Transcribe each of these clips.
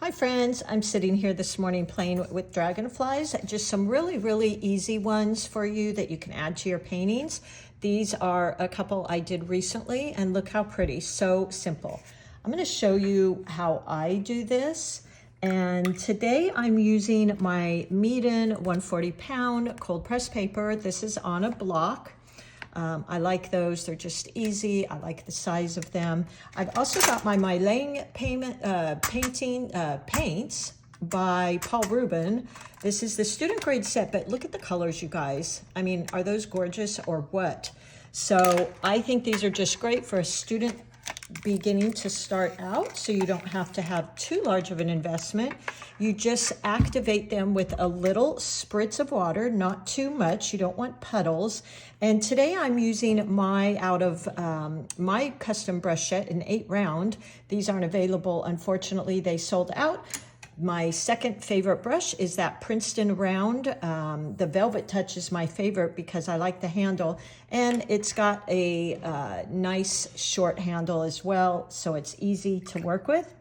Hi friends, I'm sitting here this morning playing with dragonflies. Just some really easy ones for you that you can add to your paintings. These are a couple I did recently and look how pretty, so simple. I'm going to show you how I do this. And today I'm using my Meeden 140 pound cold press paper. This is on a block. I like those, they're just easy. I like the size of them. I've also got my Mylang paints by Paul Rubin. This is the student grade set, but look at the colors, you guys. I mean, are those gorgeous or what? So I think these are just great for a student beginning to start out, so you don't have to have too large of an investment. You just activate them with a little spritz of water, not too much. You don't want puddles. And today I'm using my my custom brush set in 8 round. These aren't available, unfortunately. They sold out. My second favorite brush is that Princeton round. The Velvet Touch is my favorite because I like the handle, and it's got a nice short handle as well, so it's easy to work with.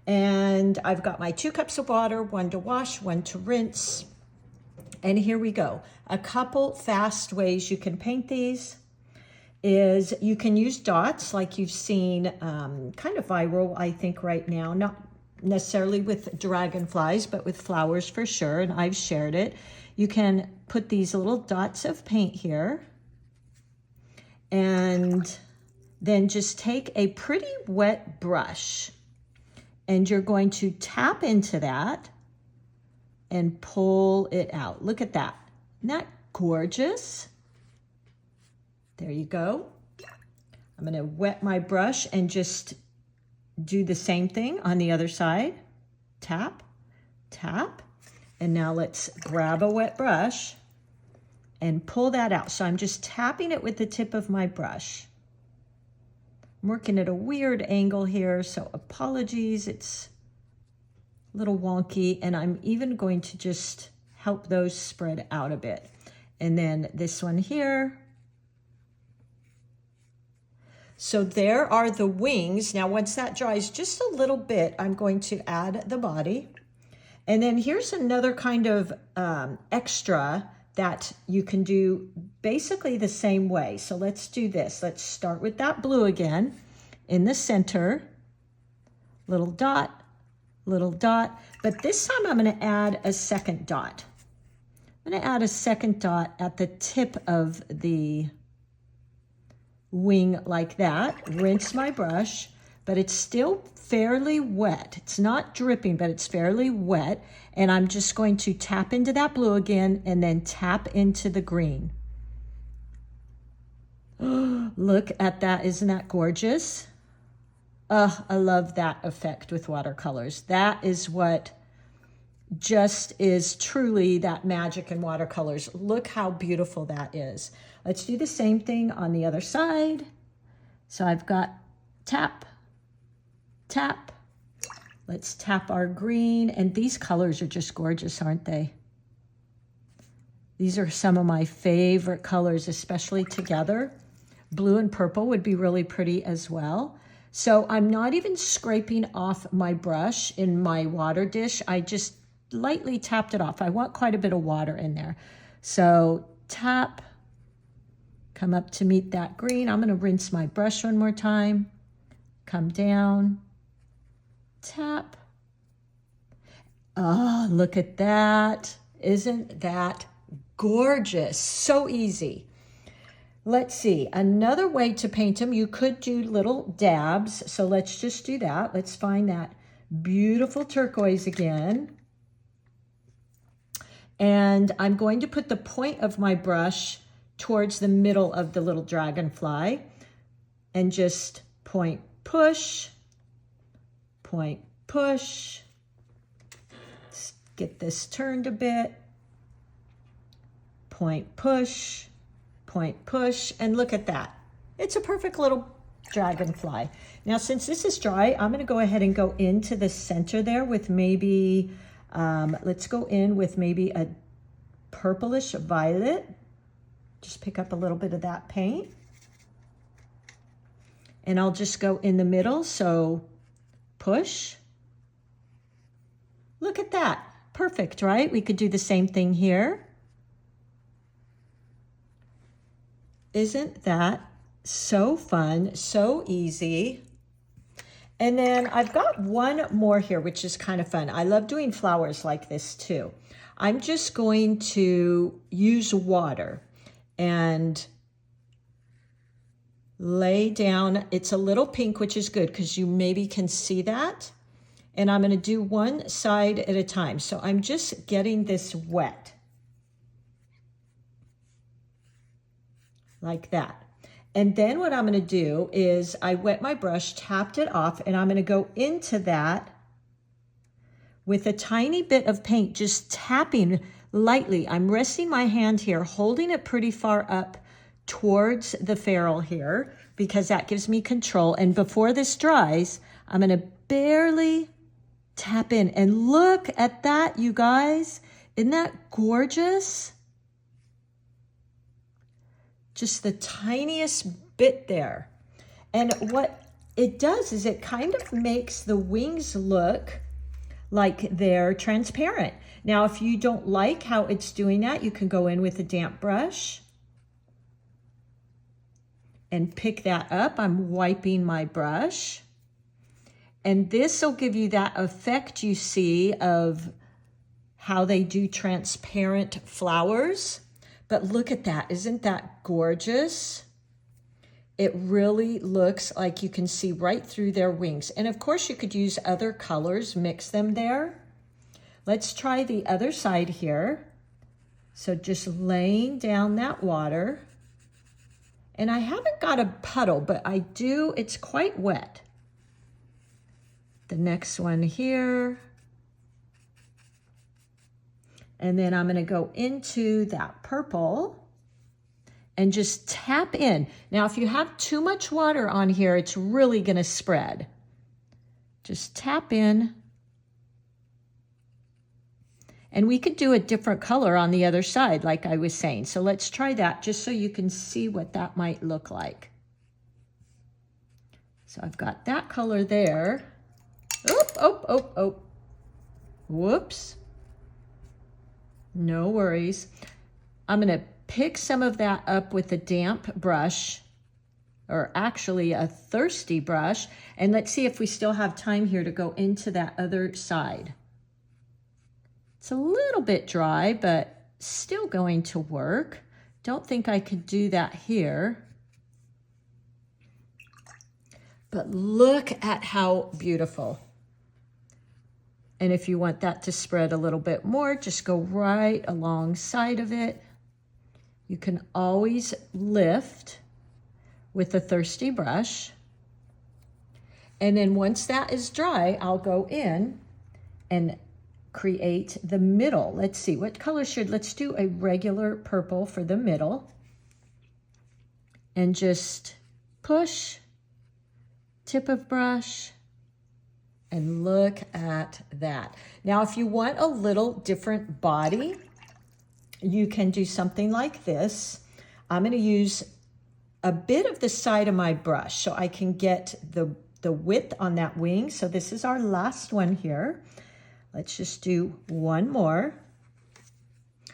And I've got my 2 cups of water, 1 to wash, 1 to rinse. And here we go. A couple fast ways you can paint these is you can use dots like you've seen kind of viral, I think, right now. Not necessarily with dragonflies, but with flowers for sure, and I've shared it. You can put these little dots of paint here and then just take a pretty wet brush and you're going to tap into that and pull it out. Look at that. Isn't that gorgeous? There you go. I'm going to wet my brush and just do the same thing on the other side. Tap, tap. And now let's grab a wet brush and pull that out. So I'm just tapping it with the tip of my brush. I'm working at a weird angle here, so apologies, it's a little wonky, and I'm even going to just help those spread out a bit. And then this one here. So there are the wings. Now once that dries just a little bit, I'm going to add the body. And then here's another kind of extra that you can do basically the same way. So let's do this. Let's start with that blue again in the center. Little dot, but this time I'm going to add a second dot. I'm going to add a second dot at the tip of the wing like that. Rinse my brush, but it's still fairly wet. It's not dripping, but it's fairly wet. And I'm just going to tap into that blue again and then tap into the green. Look at that. Isn't that gorgeous? I love that effect with watercolors. That is what just is truly that magic in watercolors. Look how beautiful that is. Let's do the same thing on the other side. So I've got tap, tap. Let's tap our green. And these colors are just gorgeous, aren't they? These are some of my favorite colors, especially together. Blue and purple would be really pretty as well. So I'm not even scraping off my brush in my water dish. I just lightly tapped it off. I want quite a bit of water in there. So tap, come up to meet that green. I'm going to rinse my brush one more time. Come down, tap. Oh, look at that. Isn't that gorgeous? So easy. Let's see, another way to paint them, you could do little dabs. So let's just do that. Let's find that beautiful turquoise again. And I'm going to put the point of my brush towards the middle of the little dragonfly and just point, push, point, push. Let's get this turned a bit. Point, push, point, push, and look at that. It's a perfect little dragonfly. Now, since this is dry, I'm going to go ahead and go into the center there with maybe, let's go in with maybe a purplish violet. Just pick up a little bit of that paint. And I'll just go in the middle, so push, Look at that. Perfect, right? We could do the same thing here. Isn't that so fun, so easy? And then I've got one more here, which is kind of fun. I love doing flowers like this too. I'm just going to use water and lay down. It's a little pink, which is good because you maybe can see that. And I'm going to do one side at a time. So I'm just getting this wet. Like that. And then what I'm going to do is I wet my brush, tapped it off, and I'm going to go into that with a tiny bit of paint, just tapping lightly. I'm resting my hand here, holding it pretty far up towards the ferrule here because that gives me control. And before this dries, I'm going to barely tap in. And look at that, you guys. Isn't that gorgeous? Just the tiniest bit there. And what it does is it kind of makes the wings look like they're transparent. Now, if you don't like how it's doing that, you can go in with a damp brush and pick that up. I'm wiping my brush. And this will give you that effect you see of how they do transparent flowers. But look at that. Isn't that gorgeous? It really looks like you can see right through their wings. And of course you could use other colors, mix them there. Let's try the other side here. So just laying down that water. And I haven't got a puddle, but I do, it's quite wet. The next one here. And then I'm going to go into that purple and just tap in. Now, if you have too much water on here, it's really going to spread. Just tap in. And we could do a different color on the other side, like I was saying. So let's try that just so you can see what that might look like. So I've got that color there. Oh. Whoops. No worries. I'm going to pick some of that up with a damp brush, or actually a thirsty brush, and let's see if we still have time here to go into that other side. It's a little bit dry, but still going to work. Don't think I could do that here. But look at how beautiful. And if you want that to spread a little bit more, just go right alongside of it. You can always lift with a thirsty brush. And then once that is dry, I'll go in and create the middle. Let's see, what color let's do a regular purple for the middle. And just push, tip of brush, and look at that. Now, if you want a little different body, you can do something like this. I'm going to use a bit of the side of my brush so I can get the width on that wing. So this is our last one here. Let's just do one more.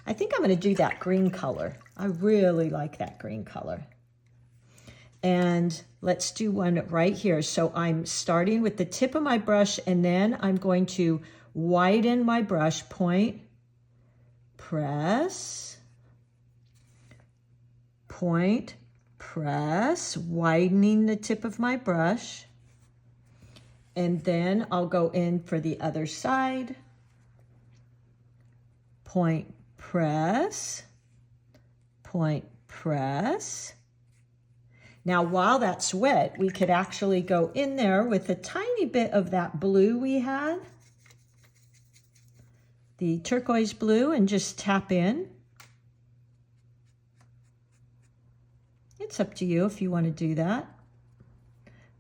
I think I'm going to do that green color. I really like that green color. And let's do one right here. So I'm starting with the tip of my brush, and then I'm going to widen my brush, point, press, point, press, widening the tip of my brush. And then I'll go in for the other side, point, press, point, press. Now, while that's wet, we could actually go in there with a tiny bit of that blue we had, the turquoise blue, and just tap in. It's up to you if you want to do that.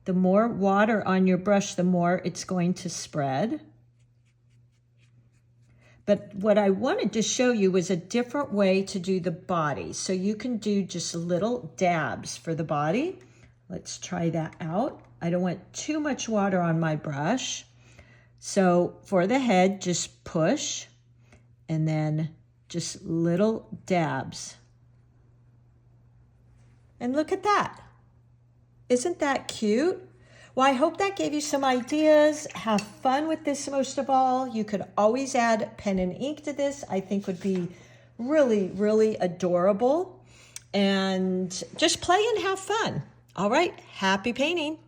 The more water on your brush, the more it's going to spread. But what I wanted to show you was a different way to do the body. So you can do just little dabs for the body. Let's try that out. I don't want too much water on my brush. So for the head, just push and then just little dabs. And look at that. Isn't that cute? Well, I hope that gave you some ideas. Have fun with this most of all. You could always add pen and ink to this. I think would be really, really adorable. And just play and have fun. All right, happy painting.